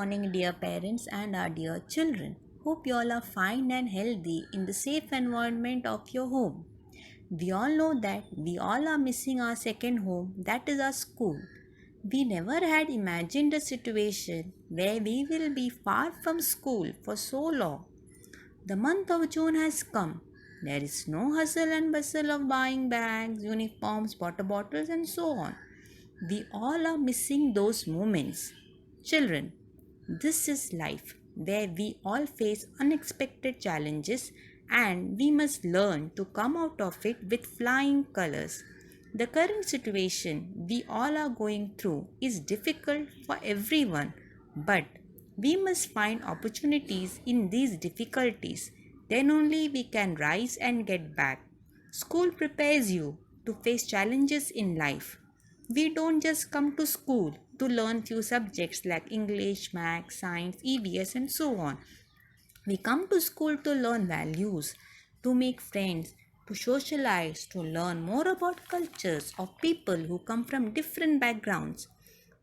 morning, dear parents and our dear children. Hope you all are fine and healthy in the safe environment of your home. We all know that we all are missing our second home, that is our school. We never had imagined a situation where we will be far from school for so long. The month of June has come. There is no hustle and bustle of buying bags, uniforms, water bottles, and so on. We all are missing those moments. Children, this is life where we all face unexpected challenges and we must learn to come out of it with flying colors. The current situation we all are going through is difficult for everyone, but we must find opportunities in these difficulties. Then only we can rise and get back. School prepares you to face challenges in life. We don't just come to school to learn few subjects like English, Maths, Science, EVS, and so on. We come to school to learn values, to make friends, to socialize, to learn more about cultures of people who come from different backgrounds.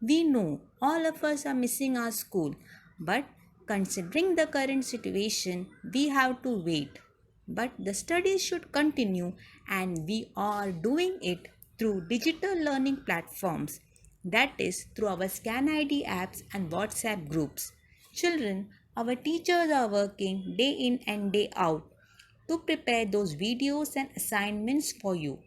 We know all of us are missing our school, but considering the current situation, we have to wait. But the studies should continue, and we are doing it through digital learning platforms, that is, through our Scan ID apps and WhatsApp groups. Children, our teachers are working day in and day out to prepare those videos and assignments for you.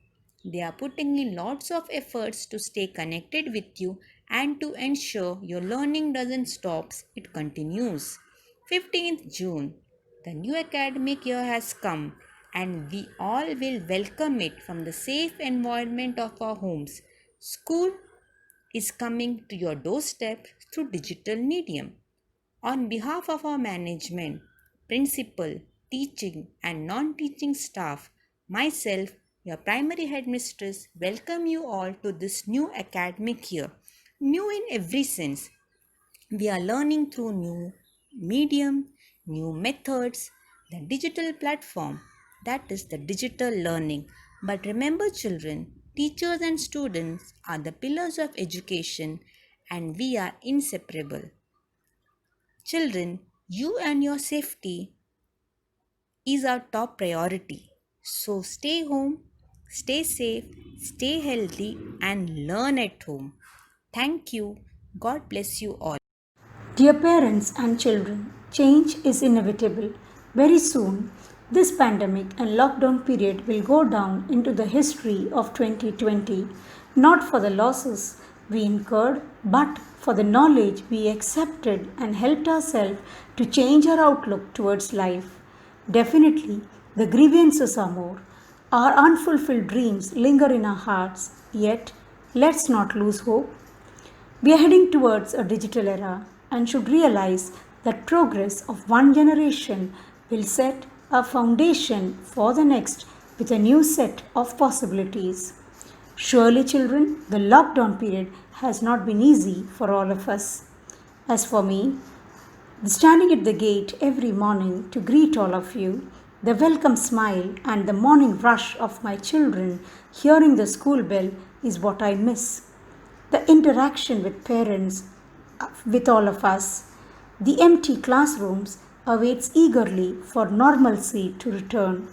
They are putting in lots of efforts to stay connected with you and to ensure your learning doesn't stop, it continues. 15th June, the new academic year has come and we all will welcome it from the safe environment of our homes. School is coming to your doorstep through digital medium. On behalf of our management, principal, teaching and non-teaching staff, myself, your primary headmistress, welcome you all to this new academic year. New in every sense. We are learning through new medium, new methods, the digital platform, that is the digital learning. But remember children, teachers and students are the pillars of education and we are inseparable. Children, you and your safety is our top priority. So stay home, stay safe, stay healthy, and learn at home. Thank you. God bless you all. Dear parents and children, change is inevitable. Very soon, this pandemic and lockdown period will go down into the history of 2020, not for the losses we incurred, but for the knowledge we accepted and helped ourselves to change our outlook towards life. Definitely, the grievances are more. Our unfulfilled dreams linger in our hearts, yet, let's not lose hope. We are heading towards a digital era and should realize that progress of one generation will set a foundation for the next with a new set of possibilities. Surely, children, the lockdown period has not been easy for all of us. As for me, standing at the gate every morning to greet all of you, the welcome smile and the morning rush of my children hearing the school bell is what I miss. The interaction with parents, with all of us, the empty classrooms awaits eagerly for normalcy to return.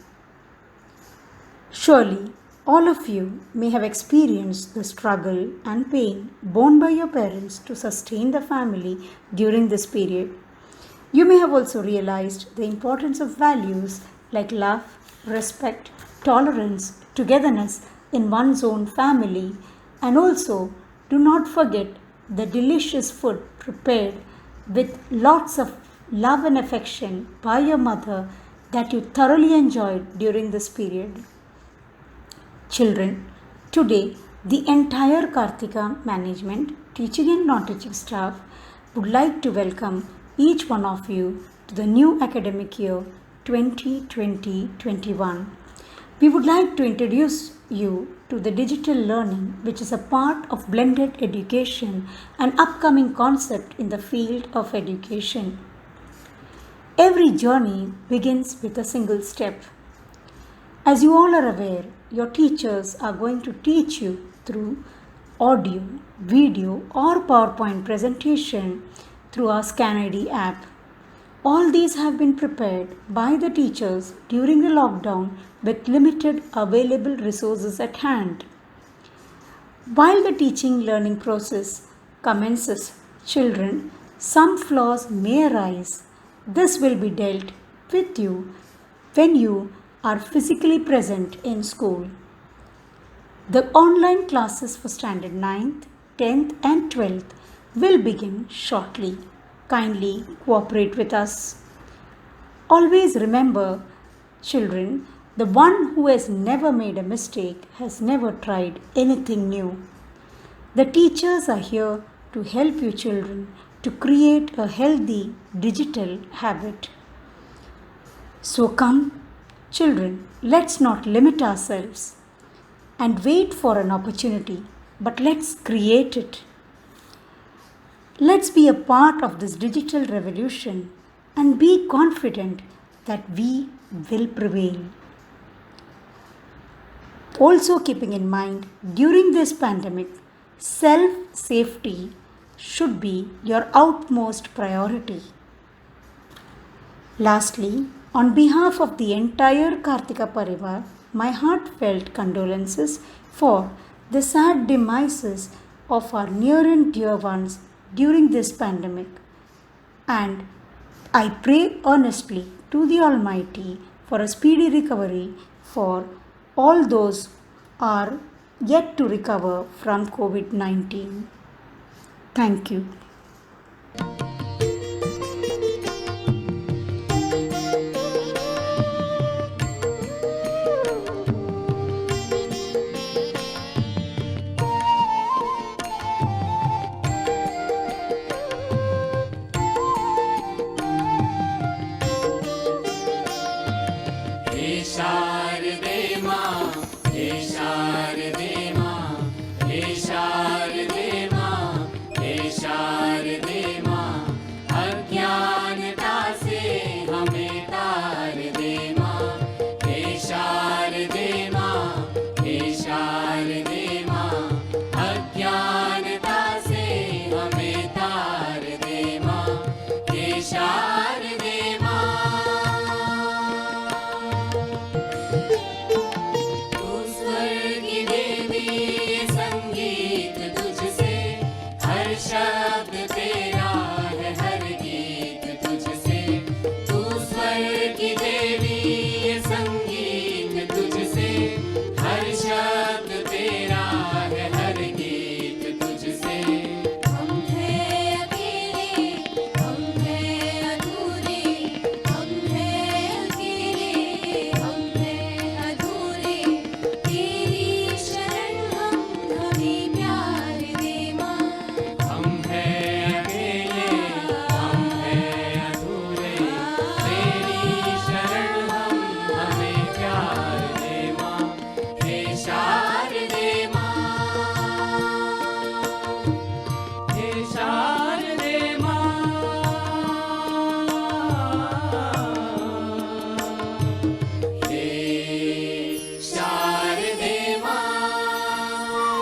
Surely, all of you may have experienced the struggle and pain borne by your parents to sustain the family during this period. You may have also realized the importance of values like love, respect, tolerance, togetherness in one's own family, and also do not forget the delicious food prepared with lots of love and affection by your mother that you thoroughly enjoyed during this period. Children, today the entire Kartika management, teaching and non-teaching staff would like to welcome each one of you to the new academic year 2020-21. We would like to introduce you to the digital learning, which is a part of blended education, an upcoming concept in the field of education. Every journey begins with a single step. As you all are aware, your teachers are going to teach you through audio, video, or PowerPoint presentation through our ScanID app. All these have been prepared by the teachers during the lockdown with limited available resources at hand. While the teaching learning process commences, children, some flaws may arise. This will be dealt with you when you are physically present in school. The online classes for standard 9th, 10th and 12th will begin shortly. Kindly cooperate with us. Always remember, children, the one who has never made a mistake has never tried anything new. The teachers are here to help you children to create a healthy digital habit. So come, children, let's not limit ourselves and wait for an opportunity, but let's create it. Let's be a part of this digital revolution and be confident that we will prevail. Also, keeping in mind, during this pandemic, self safety should be your utmost priority. Lastly, on behalf of the entire Kartika Parivar, my heartfelt condolences for the sad demises of our near and dear ones during this pandemic. And I pray earnestly to the Almighty for a speedy recovery for all those are yet to recover from COVID-19. Thank you. हे शारदे मां, हे शारदे मां, हे शारदे मां, हे शारदे मां, अज्ञानता से हमें तार दे मां। हे शारदे मां, हे शारदे मां, अज्ञानता से हमें तार दे मां। हे शारदे